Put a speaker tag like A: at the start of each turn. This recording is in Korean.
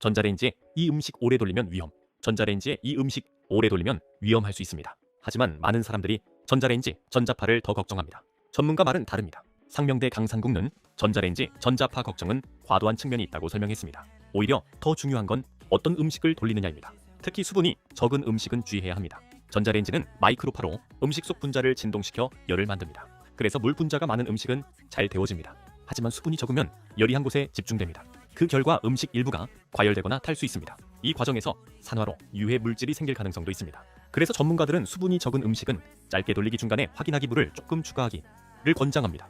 A: 전자레인지에 이 음식 오래 돌리면 위험. 전자레인지에 이 음식 오래 돌리면 위험할 수 있습니다. 하지만 많은 사람들이 전자레인지, 전자파를 더 걱정합니다. 전문가 말은 다릅니다. 상명대 강상국는 전자레인지, 전자파 걱정은 과도한 측면이 있다고 설명했습니다. 오히려 더 중요한 건 어떤 음식을 돌리느냐입니다. 특히 수분이 적은 음식은 주의해야 합니다. 전자레인지는 마이크로파로 음식 속 분자를 진동시켜 열을 만듭니다. 그래서 물 분자가 많은 음식은 잘 데워집니다. 하지만 수분이 적으면 열이 한 곳에 집중됩니다. 그 결과 음식 일부가 과열되거나 탈 수 있습니다. 이 과정에서 산화로 유해 물질이 생길 가능성도 있습니다. 그래서 전문가들은 수분이 적은 음식은 짧게 돌리기 중간에 확인하기 물을 조금 추가하기를 권장합니다.